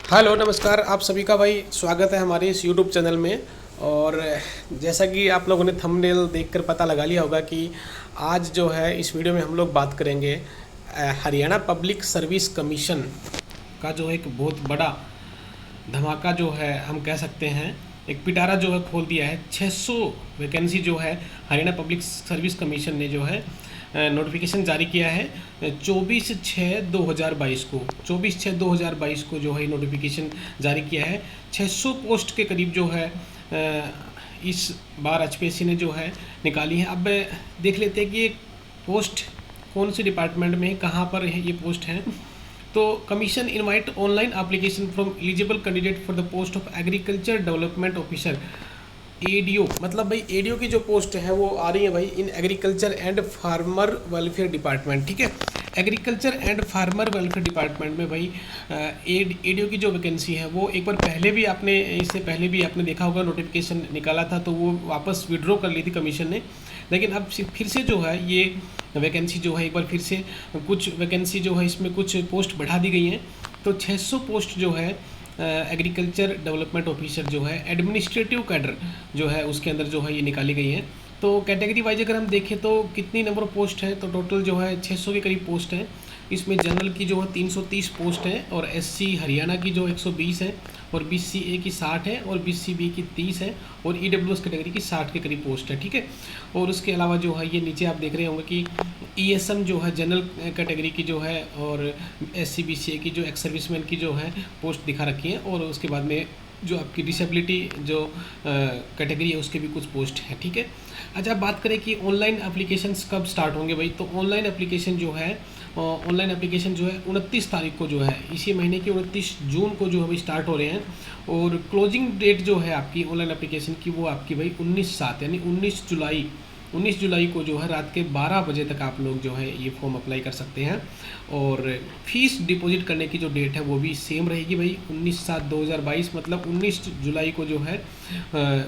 Hello नमस्कार, आप सभी का भाई स्वागत है हमारे इस यूट्यूब चैनल में। और जैसा कि आप लोगों ने थंबनेल देखकर पता लगा लिया होगा कि आज जो है इस वीडियो में हम लोग बात करेंगे हरियाणा पब्लिक सर्विस कमीशन का जो एक बहुत बड़ा धमाका जो है हम कह सकते हैं, एक पिटारा जो है खोल दिया है। 600 वैकेंसी जो है हरियाणा पब्लिक सर्विस कमीशन ने जो है नोटिफिकेशन जारी किया है 24/6/2022 को। 24/6/2022 को जो है नोटिफिकेशन जारी किया है। 600 पोस्ट के करीब जो है इस बार एचपीएससी ने जो है निकाली है। अब देख लेते हैं कि ये पोस्ट कौन से डिपार्टमेंट में कहाँ पर है ये पोस्ट हैं। तो commission invite online application from eligible candidate for the post of agriculture development officer ADO. मतलब भाई एडीओ की जो पोस्ट है वो आ रही है भाई in agriculture and farmer welfare department. ठीक है, agriculture and farmer welfare department में भाई एडीओ की जो वैकेंसी है वो एक बार पहले भी आपने इससे पहले भी आपने देखा होगा नोटिफिकेशन निकाला था, तो वो वापस विड्रॉ कर ली थी कमीशन ने। लेकिन अब फिर से जो है ये वैकेंसी जो है एक बार फिर से कुछ वैकेंसी जो है इसमें कुछ पोस्ट बढ़ा दी गई हैं। तो 600 पोस्ट जो है एग्रीकल्चर डेवलपमेंट ऑफिसर जो है एडमिनिस्ट्रेटिव कैडर जो है उसके अंदर जो है ये निकाली गई है। तो कैटेगरी वाइज अगर हम देखें तो कितनी नंबर ऑफ पोस्ट है, तो टोटल जो है 600 के करीब पोस्ट है। इसमें जनरल की जो है 330 पोस्ट है, और एससी हरियाणा की जो 120 है, और बीसीए की 60 है, और बीसीबी की 30 है, और ईडब्ल्यूएस कैटेगरी की 60 के करीब पोस्ट है। ठीक है, और उसके अलावा जो है ये नीचे आप देख रहे होंगे कि ईएसएम जो है जनरल कैटेगरी की जो है, और एससी बीसीए की जो एक्स सर्विसमैन की जो है पोस्ट दिखा रखी है, और उसके बाद में जो आपकी डिसेबिलिटी जो कैटेगरी है उसके भी कुछ पोस्ट है। ठीक है, अच्छा आप बात करें कि ऑनलाइन एप्लीकेशंस कब स्टार्ट होंगे भाई, तो ऑनलाइन एप्लीकेशन जो है 29 तारीख को जो है इसी महीने की 29 जून को जो अभी स्टार्ट हो रहे हैं। और क्लोजिंग डेट जो है आपकी ऑनलाइन एप्लीकेशन की वो आपकी भाई 19/7 यानी 19 जुलाई को जो है रात के 12 बजे तक आप लोग जो है ये फॉर्म अप्लाई कर सकते हैं। और फीस डिपॉजिट करने की जो डेट है वो भी सेम रहेगी भाई 19/7/2022, मतलब 19 जुलाई को जो है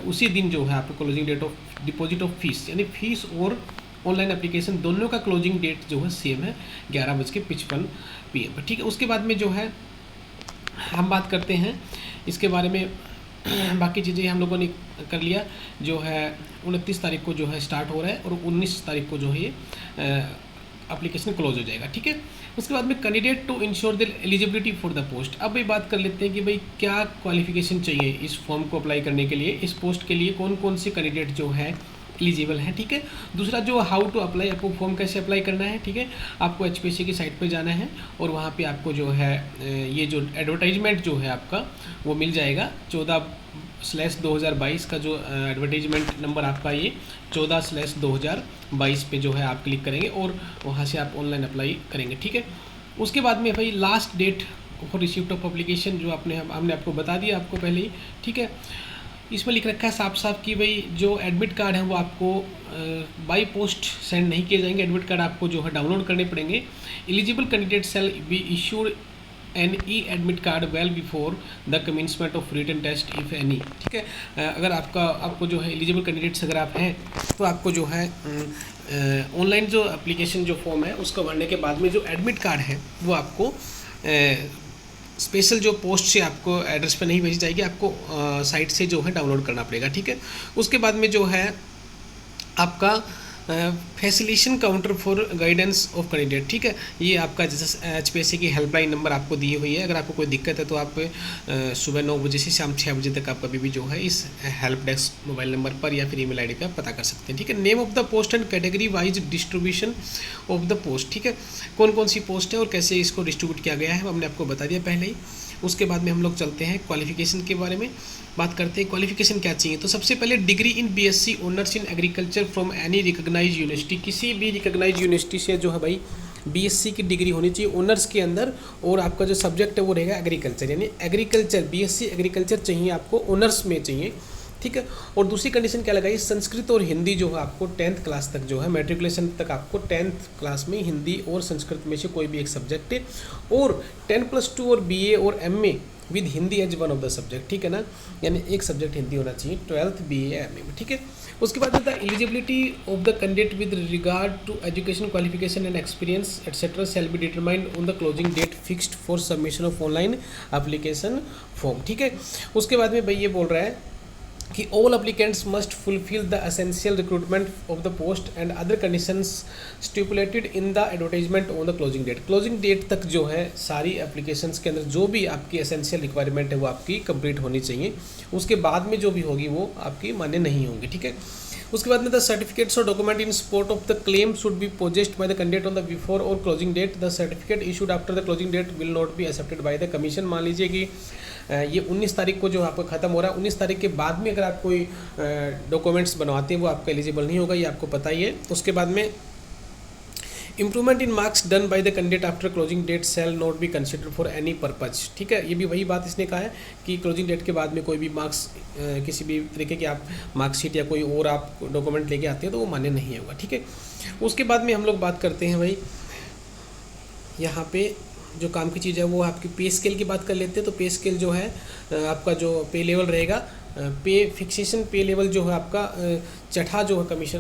उसी दिन जो है आपको closing date of deposit of fees, यानी फीस और ऑनलाइन एप्लीकेशन दोनों का क्लोजिंग डेट जो है सेम है 11:55 PM पर। ठीक है, उसके बाद में जो है हम बात करते हैं इसके बारे में। बाकी चीज़ें हम लोगों ने कर लिया। जो है 29 तारीख को जो है स्टार्ट हो रहा है, और 19 तारीख को जो है ये एप्लीकेशन क्लोज हो जाएगा। ठीक है, उसके बाद में candidate to ensure the eligibility for the post. अब भाई बात कर लेते हैं कि भाई क्या क्वालिफिकेशन चाहिए इस फॉर्म को अप्लाई करने के लिए। इस पोस्ट के लिए कौन कौन से कैंडिडेट जो है एलिजिबल है। ठीक है, दूसरा जो हाउ टू अप्लाई, आपको फॉर्म कैसे अप्लाई करना है। ठीक है, आपको एचपीएससी की साइट पर जाना है, और वहाँ पे आपको जो है ये जो एडवर्टाइजमेंट जो है आपका वो मिल जाएगा। 14/2022 का जो एडवर्टाइजमेंट नंबर आपका ये 14/2022 पे जो है आप क्लिक करेंगे, और वहाँ से आप ऑनलाइन अप्लाई करेंगे। ठीक है, उसके बाद में भाई last date for receipt of application जो हमने आपको बता दिया आपको पहले ही। ठीक है, इसमें लिख रखा है साफ साफ कि भाई जो एडमिट कार्ड है वो आपको बाई पोस्ट सेंड नहीं किए जाएंगे। एडमिट कार्ड आपको जो है डाउनलोड करने पड़ेंगे। Eligible candidate shall be issued an e admit card well before the commencement of written test if any. ठीक है, अगर आपको जो है एलिजिबल कैंडिडेट्स अगर आप हैं तो आपको जो है ऑनलाइन जो एप्लीकेशन जो फॉर्म है उसको भरने के बाद में जो एडमिट कार्ड है वो आपको स्पेशल जो पोस्ट से आपको एड्रेस पे नहीं भेजी जाएगी, आपको साइट से जो है डाउनलोड करना पड़ेगा। ठीक है, उसके बाद में जो है आपका facilitation counter for guidance of candidate. ठीक है, ये आपका जैसे एचपीएससी की हेल्पलाइन नंबर आपको दी हुई है। अगर आपको कोई दिक्कत है तो आप सुबह 9 बजे से शाम 6 बजे तक आप कभी भी जो है इस हेल्प डेस्क मोबाइल नंबर पर या फिर ईमेल आईडी पे आप पता कर सकते हैं। ठीक है, name of the post and category wise distribution of the post. ठीक है, कौन कौन सी पोस्ट है और कैसे इसको डिस्ट्रीब्यूट किया गया है हमने आपको बता दिया पहले ही। उसके बाद में हम लोग चलते हैं क्वालिफिकेशन के बारे में बात करते हैं। क्वालिफिकेशन क्या चाहिए, तो सबसे पहले degree in BSc honours in agriculture from any recognised university. किसी भी रिकॉग्नाइज्ड यूनिवर्सिटी से जो है भाई बीएससी की डिग्री होनी चाहिए ऑनर्स के अंदर, और आपका जो सब्जेक्ट है वो रहेगा एग्रीकल्चर, यानी एग्रीकल्चर बीएससी एग्रीकल्चर चाहिए आपको, ऑनर्स में चाहिए। ठीक है, और दूसरी कंडीशन क्या लगाई, संस्कृत और हिंदी जो है आपको 10th क्लास तक जो है मैट्रिकुलेशन तक आपको 10th क्लास में हिंदी और संस्कृत में से कोई भी एक सब्जेक्ट है, और 10+2 और बीए और MA with Hindi as one of the subject, ठीक है ना, यानी एक सब्जेक्ट हिंदी होना चाहिए 12th BA या MA में, ठीक है। उसके बाद the eligibility of the candidate with regard to education qualification and experience etcetera shall be determined on the closing date fixed for submission of online application form, ठीक है। उसके बाद में भाई ये बोल रहा है कि all applicants must fulfill the essential recruitment of the post and other conditions stipulated in the advertisement on the closing date। closing date तक जो है सारी applications के अंदर जो भी आपकी essential requirement है वो आपकी complete होनी चाहिए, उसके बाद में जो भी होगी वो आपकी मान्य नहीं होंगी, ठीक है। उसके बाद में द सर्टिफिकेट्स और document in support of the claim should be possessed by the candidate on the before or closing date. The certificate issued after the closing date will not be accepted by the commission. मान लीजिए कि ये 19 तारीख को जो आपका ख़त्म हो रहा है, 19 तारीख के बाद में अगर आप कोई डॉक्यूमेंट्स बनवाते हैं वो आपका एलिजिबल नहीं होगा, ये आपको पता ही है। उसके बाद में improvement in marks done by the candidate after closing date shall not be considered for any purpose, ठीक है। ये भी वही बात इसने कहा है कि क्लोजिंग डेट के बाद में कोई भी मार्क्स किसी भी तरीके के आप मार्कशीट या कोई और आप डॉक्यूमेंट लेके आते हैं तो वो मान्य नहीं होगा, ठीक है। उसके बाद में हम लोग बात करते हैं भाई यहाँ पे जो काम की चीज़ है वो आपकी पे स्केल की बात कर लेते हैं। तो पे स्केल जो है आपका जो पे लेवल रहेगा, पे फिक्सेशन पे लेवल जो है आपका चौथा जो है कमीशन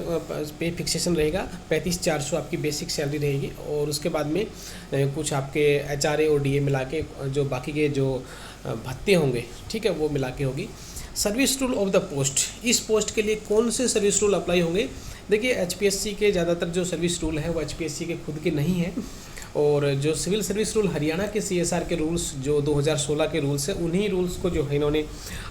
पे फिक्सेशन रहेगा 35,400 आपकी बेसिक सैलरी रहेगी। और उसके बाद में कुछ आपके HRA और DA मिला के जो बाकी के जो भत्ते होंगे, ठीक है, वो मिला के होगी। Service rule of the post, इस पोस्ट के लिए कौन से सर्विस रूल अप्लाई होंगे? देखिए HPSC के ज़्यादातर जो सर्विस रूल हैं वो HPSC के खुद के नहीं हैं, और जो सिविल सर्विस रूल हरियाणा के CSR के रूल्स जो 2016 के रूल्स हैं उन्हीं रूल्स को जो है इन्होंने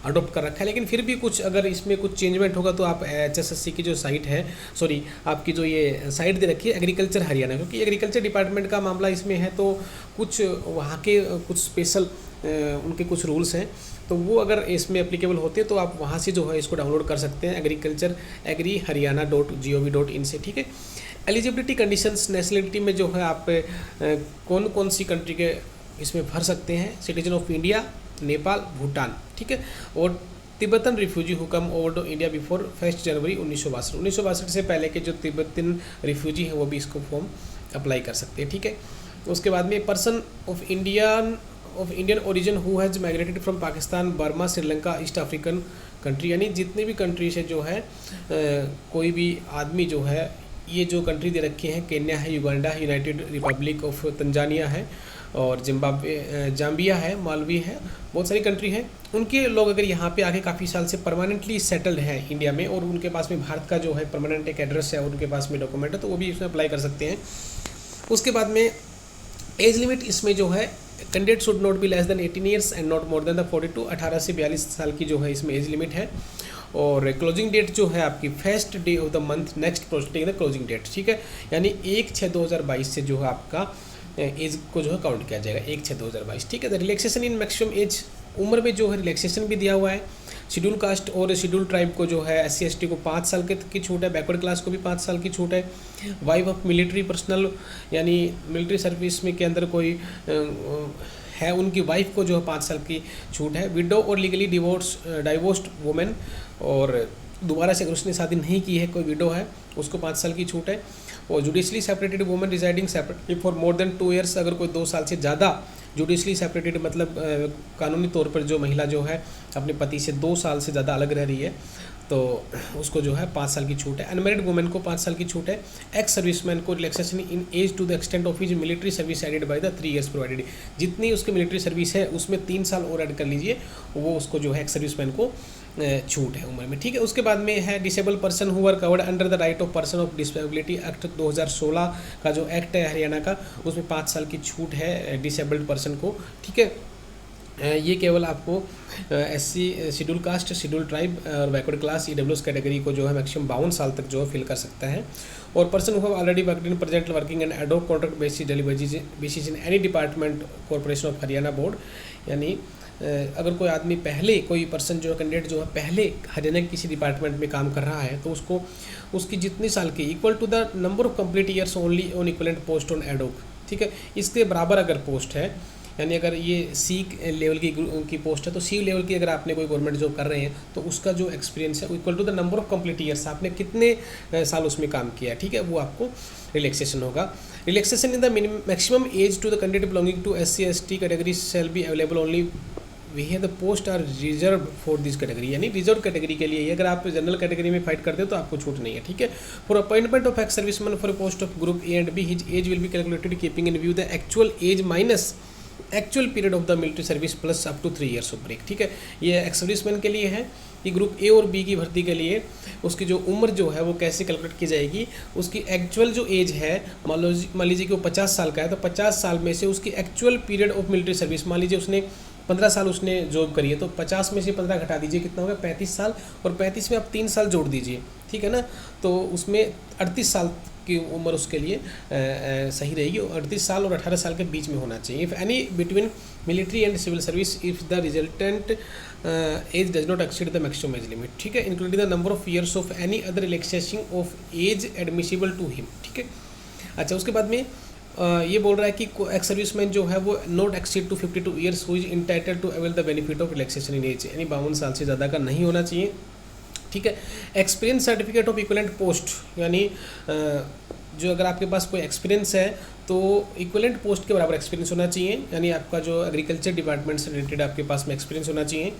अडोप्ट कर रखा है। लेकिन फिर भी कुछ अगर इसमें कुछ चेंजमेंट होगा तो आप HSSC की जो साइट है, सॉरी आपकी जो ये साइट दे रखी है एग्रीकल्चर हरियाणा, क्योंकि एग्रीकल्चर डिपार्टमेंट का मामला इसमें है तो कुछ वहाँ के कुछ स्पेशल उनके कुछ रूल्स हैं तो वो अगर इसमें एप्लीकेबल होते हैं तो आप वहाँ से जो है इसको डाउनलोड कर सकते हैं agriculture.hriyanah.gov.in से, ठीक है। एलिजिबिलिटी कंडीशंस, नेशनलिटी में जो है आप कौन कौन सी कंट्री के इसमें भर सकते हैं? Citizen of India, Nepal, Bhutan, ठीक है। और Tibetan refugee who come over to India before 1 January 1962 से पहले के जो तिब्बतन रिफ्यूजी हैं वो भी इसको फॉर्म अप्लाई कर सकते हैं, ठीक है। उसके बाद में person of Indian origin who has migrated from Pakistan, Burma, Sri Lanka, east African country, यानी जितने भी कंट्री से जो है कोई भी आदमी जो है, ये जो कंट्री दे रखे हैं केन्या है, युगांडा है, यूनाइटेड रिपब्लिक ऑफ तंजानिया है और जाम्बिया है, मालवी है, बहुत सारी कंट्री हैं। उनके लोग अगर यहाँ पे आके काफ़ी साल से परमानेंटली सेटल्ड हैं इंडिया में और उनके पास में भारत का जो है परमानेंट एक एड्रेस है और उनके पास में डॉक्यूमेंट है तो वो भी इसमें अप्लाई कर सकते हैं। उसके बाद में एज लिमिट इसमें जो है candidate should not be less than 18 years and not more than the 42, 18 से 42 साल की जो है इसमें एज लिमिट है। और क्लोजिंग डेट जो है आपकी first day of the month next proceeding the closing date, ठीक है, यानी 1/6/2022 से जो है आपका एज को जो है काउंट किया जाएगा 1/6/2022, ठीक है। The relaxation in maximum age, उम्र में जो है रिलैक्सेशन भी दिया हुआ है। शेड्यूल कास्ट और शेड्यूल ट्राइब को जो है SC ST को 5 साल की छूट है, बैकवर्ड क्लास को भी 5 साल की छूट है। वाइफ ऑफ मिलिट्री पर्सनल, यानी मिलिट्री सर्विस में के अंदर कोई है उनकी वाइफ को जो है 5 साल की छूट है। विडो और लीगली डाइवोर्स्ड वुमेन, और दोबारा से अगर उसने शादी नहीं की है, कोई विडो है, उसको 5 साल की छूट है। और judicially separated women residing separately for more than 2 years, अगर कोई 2 साल से ज़्यादा जुडिशली सेपरेटेड मतलब कानूनी तौर पर जो महिला जो है अपने पति से 2 साल से ज़्यादा अलग रह रही है तो उसको जो है 5 साल की छूट है। अनमैरिड वुमेन को 5 साल की छूट है। एक्स सर्विसमैन को relaxation in age to the extent of his military service added by the 3 years provided, जितनी उसकी मिलिट्री सर्विस है उसमें 3 साल और ऐड कर लीजिए, वो उसको जो है एक्स सर्विसमैन को छूट है उम्र में, ठीक है। उसके बाद में है disable person who are covered under the right of person of disability act 2016 का जो एक्ट है हरियाणा का, उसमें 5 साल की छूट है डिसेबल्ड पर्सन को, ठीक है। ये केवल आपको SC schedule caste, schedule tribe और बैकवर्ड क्लास EWS कैटेगरी को जो है मैक्सिमम 52 साल तक जो है फिल कर सकता है। और person who have already worked in present working and ad hoc contract basis daily basis in any department corporation of Haryana board, यानी अगर कोई आदमी पहले, कोई पर्सन जो है कैंडिडेट जो है पहले हरियाणा के किसी डिपार्टमेंट में काम कर रहा है तो उसको उसकी जितनी साल की equal to the number of complete years only on equivalent post on ad hoc, ठीक है, इसके बराबर अगर पोस्ट है, यानी अगर ये C लेवल की पोस्ट है तो C लेवल की अगर आपने कोई गवर्नमेंट जॉब कर रहे हैं तो उसका जो एक्सपीरियंस है equal to the number of complete years, आपने कितने साल उसमें काम किया है, ठीक है, वो आपको रिलैक्सेशन होगा। Relaxation in the maximum age to the candidate belonging to SC ST category shall be available only we have the post are reserve for this category, यानी रिजर्व कैटेगरी के लिए ही, अगर आप जनरल कैटेगरी में fight करते हो तो आपको छूट नहीं है, ठीक है। For appointment of ex serviceman for post of group A and B, his age will be calculated keeping in view the actual age minus actual period of the military service plus up to 3 years of break, ठीक है। ये ex serviceman के लिए है कि group A और B की भर्ती के लिए उसकी जो उम्र जो है वो कैसे कैलकुलेट की जाएगी, उसकी एक्चुअल जो एज है, मान लीजिए कि वो 50 साल का है, तो 50 साल में से उसकी actual period of military service, मान लीजिए उसने 15 साल उसने जॉब करी है, तो 50 में से 15 घटा दीजिए, कितना होगा 35 साल, और 35 में आप 3 साल जोड़ दीजिए, ठीक है ना। तो उसमें 38 साल की उम्र उसके लिए सही रहेगी, 38 साल और 18 साल के बीच में होना चाहिए। If any between military and civil service if the resultant age does not exceed the maximum age limit, ठीक है, including the number of years of any other relaxation of age admissible to him, ठीक है। अच्छा, उसके बाद में ये बोल रहा है कि एक्स सर्विसमैन जो है वो not exceed to 52 years who is entitled to avail the benefit of relaxation in age, यानी 52 साल से ज़्यादा का नहीं होना चाहिए, ठीक है। Experience certificate of equivalent post, यानी जो अगर आपके पास कोई एक्सपीरियंस है तो इक्विवेलेंट पोस्ट के बराबर एक्सपीरियंस होना चाहिए, यानी आपका जो एग्रीकल्चर डिपार्टमेंट से रिलेटेड आपके पास में एक्सपीरियंस होना चाहिए।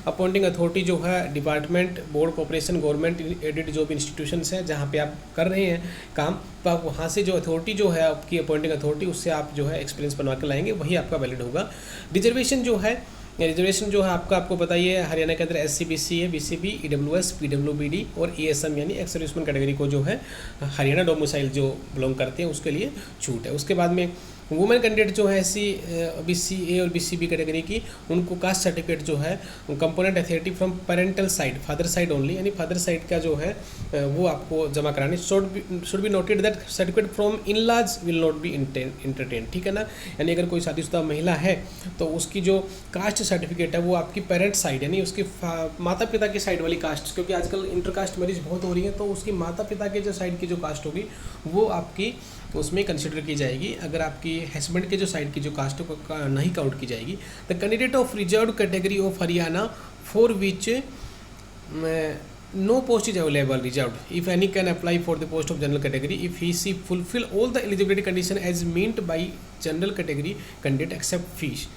अपॉइंटिंग अथॉरिटी जो है department, board, corporation, government aided job institutions है जहाँ पे आप कर रहे हैं काम, तो आप वहाँ से जो अथॉरिटी जो है आपकी अपॉइंटिंग अथॉरिटी, उससे आप जो है एक्सपीरियंस बनवा के लाएंगे, वही आपका वैलिड होगा। रिजर्वेशन जो है, रिजर्वेशन जो है आपको पता ही है, हरियाणा के अंदर SC, BC है, BCB, EWS, PWBD और ESM यानी एक्स सर्विसमैन कैटेगरी को जो है हरियाणा डोमिसाइल जो बिलोंग करते हैं उसके लिए छूट है। उसके बाद में वुमेन कैंडिडेट जो है SC, BC A और BCB कैटेगरी की, उनको कास्ट सर्टिफिकेट जो है component authority from parental side, father side only, यानी फादर साइड का जो है वो आपको जमा कराने। Should be noted that certificate from in laws will not be entertain, ठीक है ना, यानी अगर कोई शादीशुदा महिला है तो उसकी जो कास्ट सर्टिफिकेट है वो आपकी पेरेंट साइड, यानी उसके माता पिता की साइड वाली कास्ट, क्योंकि आजकल इंटरकास्ट मैरिज बहुत हो रही है, तो उसकी माता पिता के जो साइड की जो कास्ट होगी वो आपकी उसमें कंसिडर की जाएगी। अगर आपकी हस्बैंड के जो साइड की जो कास्ट को नहीं काउंट की जाएगी। The candidate of reserve category of Haryana for which no post is available reserved, if any, can apply for the post of general category if he fulfill all the eligibility condition as meant by general category candidate except fees.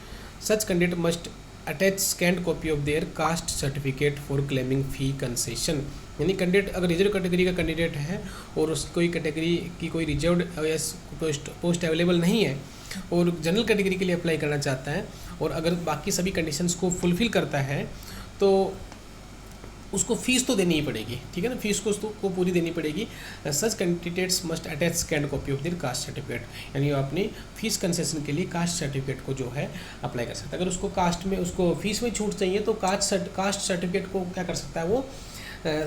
Such candidate must attach scanned copy of their caste certificate for claiming fee concession. यानी candidate अगर reserve category का candidate है और उस कोई category की कोई reserve post available नहीं है और जनरल कैटेगरी के लिए अप्लाई करना चाहता है और अगर बाकी सभी कंडीशंस को फुलफिल करता है तो उसको फीस तो देनी ही पड़ेगी, ठीक है ना, फीस को पूरी देनी पड़ेगी। Such candidates must attach scanned copy of their caste certificate, यानी वो अपनी फीस कंसेशन के लिए कास्ट सर्टिफिकेट को जो है अप्लाई कर सकता है। अगर उसको कास्ट में उसको फीस में छूट चाहिए तो कास्ट सर्टिफिकेट को क्या कर सकता है, वो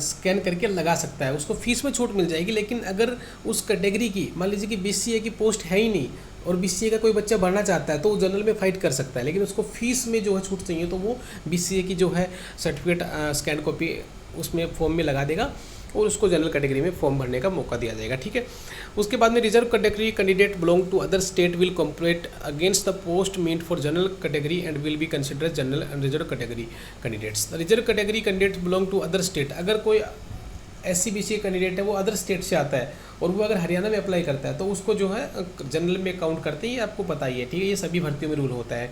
स्कैन करके लगा सकता है, उसको फीस में छूट मिल जाएगी। लेकिन अगर उस कैटेगरी की मान लीजिए कि BCA की पोस्ट है ही नहीं और BCA का कोई बच्चा भरना चाहता है तो वो जनरल में फाइट कर सकता है, लेकिन उसको फीस में जो है छूट चाहिए तो वो BCA की जो है सर्टिफिकेट स्कैन कॉपी उसमें फॉर्म में लगा देगा और उसको जनरल कैटेगरी में फॉर्म भरने का मौका दिया जाएगा, ठीक है। उसके बाद में reserve category candidate belong to other state will compete against the post meet for general category and will be consider general and reserve category candidates. Reserve category candidate belong to other state, अगर कोई SC BC candidate है वो other state से आता है और वो अगर हरियाणा में अप्लाई करता है तो उसको जो है जनरल में काउंट करते हैं, आपको पता ही है, ठीक है, ये सभी भर्तियों में रूल होता है,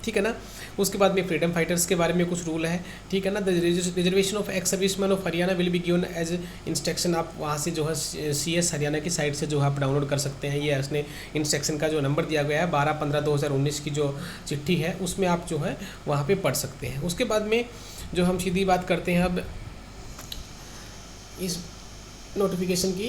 ठीक है ना। उसके बाद में फ्रीडम फाइटर्स के बारे में कुछ रूल है, ठीक है ना। The reservation of ex serviceman of Haryana will be given as instruction, आप वहाँ से जो है CS हरियाणा की साइट से जो है आप डाउनलोड कर सकते हैं। ये उसने इंस्ट्रक्शन का जो नंबर दिया गया है 12/15/2019 की जो चिट्ठी है उसमें आप जो है वहाँ पे पढ़ सकते हैं। उसके बाद में जो हम सीधी बात करते हैं अब इस नोटिफिकेशन की,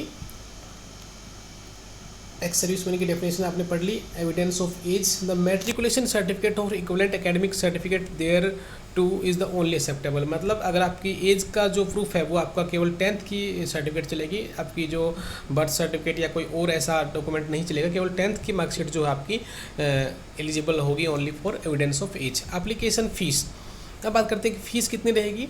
एक्स सर्विसमैन की डेफिनेशन आपने पढ़ ली। Evidence of age, the matriculation certificate or equivalent academic certificate thereto is the only acceptable, मतलब अगर आपकी एज का जो प्रूफ है वो आपका केवल 10th की सर्टिफिकेट चलेगी, आपकी जो बर्थ सर्टिफिकेट या कोई और ऐसा डॉक्यूमेंट नहीं चलेगा, केवल 10th की मार्कशीट जो है आपकी एलिजिबल होगी only for evidence of age. Application fees, अब बात करते हैं कि फ़ीस कितनी रहेगी।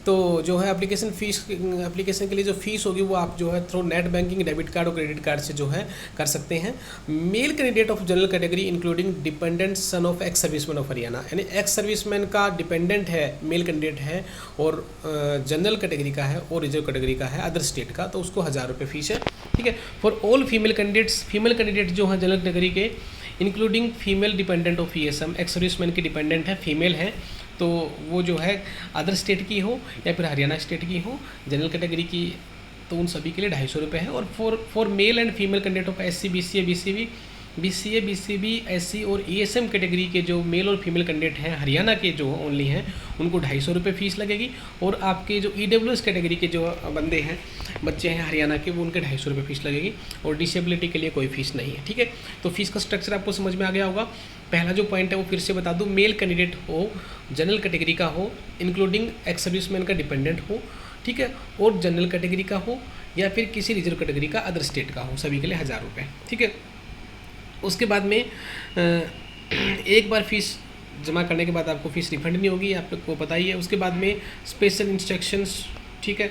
तो जो है एप्लीकेशन के लिए जो फीस होगी वो आप जो है through net banking, debit card और क्रेडिट कार्ड से जो है कर सकते हैं। Male candidate of general category including dependent son of ex serviceman of Haryana, यानी एक्स सर्विसमैन का डिपेंडेंट है, मेल कैंडिडेट है और जनरल कैटेगरी का है और रिजर्व कैटेगरी का है अदर स्टेट का, तो उसको 1000 रुपये फीस है, ठीक है। फॉर ऑल फीमेल कैंडिडेट जो हैं जनरल कैटेगरी के including female dependent of ESM, ex serviceman की डिपेंडेंट है, फीमेल है, तो वो जो है अदर स्टेट की हो या फिर हरियाणा स्टेट की हो, जनरल कैटेगरी की, तो उन सभी के लिए 250 रुपये है। और for male and female candidate of SC BCA BCB SC और ESM कैटेगरी के जो मेल और फीमेल कैंडिडेट हैं हरियाणा के जो ओनली हैं, उनको 250 रुपये फ़ीस लगेगी। और आपके जो EWS कैटेगरी के जो बंदे हैं, बच्चे हैं हरियाणा के, वो उनके 250 रुपये फ़ीस लगेगी। और डिसेबिलिटी के लिए कोई फ़ीस नहीं है, ठीक है। तो फीस का स्ट्रक्चर आपको समझ में आ गया होगा। पहला जो पॉइंट है वो फिर से बता दूँ, मेल कैंडिडेट हो, जनरल कैटेगरी का हो, इंक्लूडिंग एक्स सर्विसमैन का डिपेंडेंट हो, ठीक है, और जनरल कैटेगरी का हो या फिर किसी रिजर्व कैटेगरी का अदर स्टेट का हो, सभी के लिए 1000 रुपये, ठीक है। उसके बाद में एक बार फीस जमा करने के बाद आपको फ़ीस रिफंड नहीं होगी, आपको पता ही है। उसके बाद में स्पेशल इंस्ट्रक्शंस, ठीक है।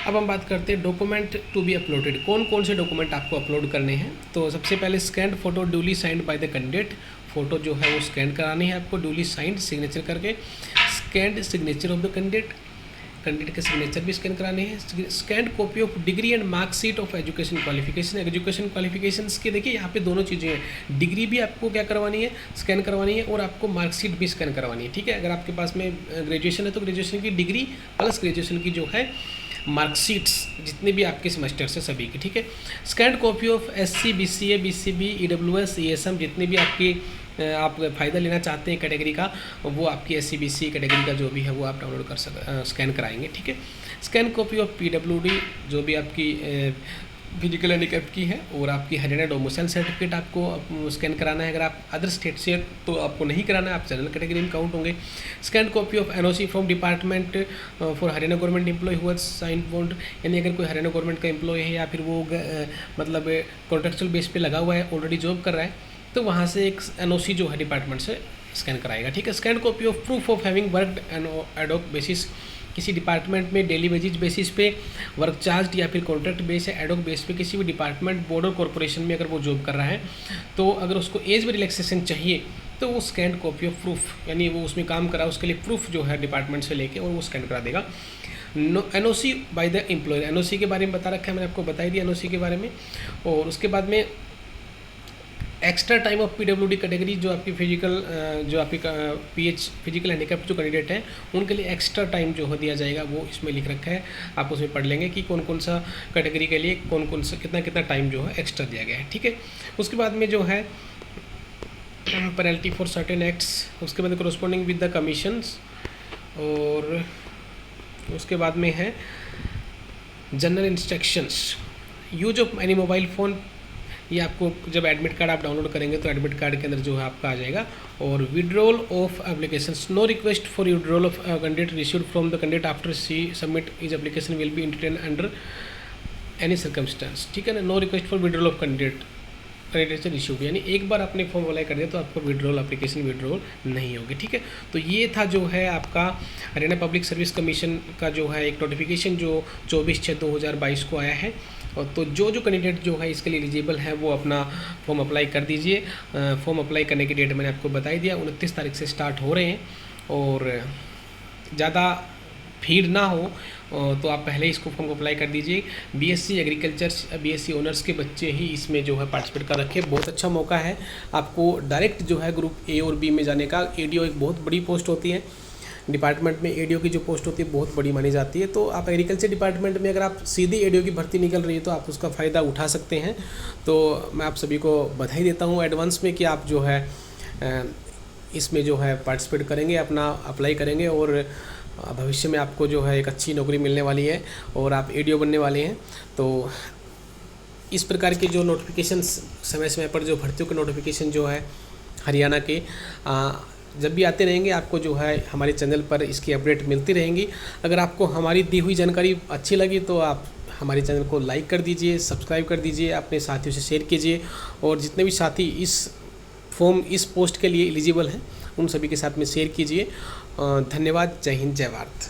अब हम बात करते हैं डॉक्यूमेंट टू बी अपलोडेड, कौन कौन से डॉक्यूमेंट आपको अपलोड करने हैं। तो सबसे पहले scanned photo duly signed by the candidate, photo जो है वो स्कैन करानी है आपको ड्यूली साइंड सिग्नेचर करके। Scanned signature of the candidate के सिग्नेचर भी स्कैन कराने हैं। Scanned copy of degree and marksheet of education qualification. Education qualifications के देखिए यहाँ पे दोनों चीज़ें हैं, डिग्री भी आपको क्या करवानी है, स्कैन करवानी है, और आपको मार्कशीट भी स्कैन करवानी है, ठीक है। अगर आपके पास में ग्रेजुएशन है तो ग्रेजुएशन की डिग्री प्लस ग्रेजुएशन की जो है मार्कशीट्स जितने भी आपके सेमेस्टर्स हैं सभी की, ठीक है। Scanned copy of SC BCA BCB EWS ESM जितने भी आपकी आप फ़ायदा लेना चाहते हैं कैटेगरी का, वो आपकी SC BC कैटेगरी का जो भी है वो आप डाउनलोड कर स्कैन कराएंगे, ठीक है। स्कैन कॉपी ऑफ PWD जो भी आपकी फिजिकल हैंडीकैप की है, और आपकी हरियाणा डोमिसाइल सर्टिफिकेट आपको स्कैन कराना है। अगर आप अदर स्टेट से तो आपको नहीं कराना है, आप जनरल कैटेगरी में काउंट होंगे। Scan copy of NOC from department for Haryana government employ हुआ साइन बॉन्ड, यानी अगर कोई हरियाणा गवर्नमेंट का एम्प्लॉय है या फिर वो मतलब कॉन्ट्रेक्चुअल बेस पे लगा हुआ है, ऑलरेडी जॉब कर रहा है, तो वहाँ से एक NOC जो है डिपार्टमेंट से स्कैन कराएगा, ठीक है। Scan copy of proof of having worked and ad hoc basis, किसी डिपार्टमेंट में डेली वेजेज बेसिस पे वर्क चार्ज या फिर कॉन्ट्रैक्ट बेस है एडॉक बेस पे किसी भी डिपार्टमेंट बोर्ड और कॉरपोरेशन में अगर वो जॉब कर रहा है, तो अगर उसको एज में रिलैक्सेशन चाहिए तो वो स्कैन कॉपी ऑफ प्रूफ, यानी वो उसमें काम करा उसके लिए प्रूफ जो है डिपार्टमेंट से लेके, और वो स्कैन करा देगा। NOC by the employer, NOC के बारे में बता रखा है, मैंने आपको बताई दिया NOC के बारे में। और उसके बाद में extra time of PWD category, जो आपकी जो आपकी फिजिकल हैंडीकैप जो कैंडिडेट हैं उनके लिए एक्स्ट्रा टाइम जो हो दिया जाएगा, वो इसमें लिख रखा है, आप उसमें पढ़ लेंगे कि कौन कौन सा कैटेगरी के लिए कौन कौन सा कितना टाइम जो है एक्स्ट्रा दिया गया है, ठीक है। उसके बाद में जो है पेनल्टी फॉर सर्टेन एक्ट्स, उसके बाद कोरस्पॉन्डिंग विद द कमीशंस, और उसके बाद में है general instructions, use of any mobile phone, ये आपको जब एडमिट कार्ड आप डाउनलोड करेंगे तो एडमिट कार्ड के अंदर जो है आपका आ जाएगा। और withdrawal of applications, no request for withdrawal of candidate received from the candidate after she submit is application will be entertain under any circumstance, ठीक है ना। No request for withdrawal of candidate से रिसीव्ड, यानी एक बार आपने form apply कर दिया तो आपको विड्रॉल एप्लीकेशन विड्रॉल नहीं होगी, ठीक है। तो ये था जो है आपका हरियाणा पब्लिक सर्विस कमीशन का जो है एक नोटिफिकेशन जो 24/6/2022 को आया है। और तो जो कैंडिडेट जो है इसके लिए एलिजिबल है वो अपना फॉर्म अप्लाई कर दीजिए। फॉर्म अप्लाई करने की डेट मैंने आपको बताई दिया, 29 तारीख से स्टार्ट हो रहे हैं, और ज़्यादा भीड़ ना हो तो आप पहले इसको फॉर्म को अप्लाई कर दीजिए। BSc एग्रीकल्चर BSc ऑनर्स के बच्चे ही इसमें जो है पार्टिसिपेट कर रखे, बहुत अच्छा मौका है आपको डायरेक्ट जो है ग्रुप A और B में जाने का। ADO एक बहुत बड़ी पोस्ट होती है डिपार्टमेंट में, ADO की जो पोस्ट होती है बहुत बड़ी मानी जाती है। तो आप एग्रीकल्चर डिपार्टमेंट में अगर आप सीधी ADO की भर्ती निकल रही है तो आप उसका फ़ायदा उठा सकते हैं। तो मैं आप सभी को बधाई देता हूँ एडवांस में कि आप जो है इसमें जो है पार्टिसिपेट करेंगे, अपना अप्लाई करेंगे, और भविष्य में आपको जो है एक अच्छी नौकरी मिलने वाली है और आप ADO बनने वाले हैं। तो इस प्रकार के जो नोटिफिकेशन समय समय पर जो भर्तियों के नोटिफिकेशन जो है हरियाणा के जब भी आते रहेंगे, आपको जो है हमारे चैनल पर इसकी अपडेट मिलती रहेंगी। अगर आपको हमारी दी हुई जानकारी अच्छी लगी तो आप हमारे चैनल को लाइक कर दीजिए, सब्सक्राइब कर दीजिए, अपने साथियों से शेयर कीजिए, और जितने भी साथी इस पोस्ट के लिए एलिजिबल हैं उन सभी के साथ में शेयर कीजिए। धन्यवाद। जय हिंद, जय भारत।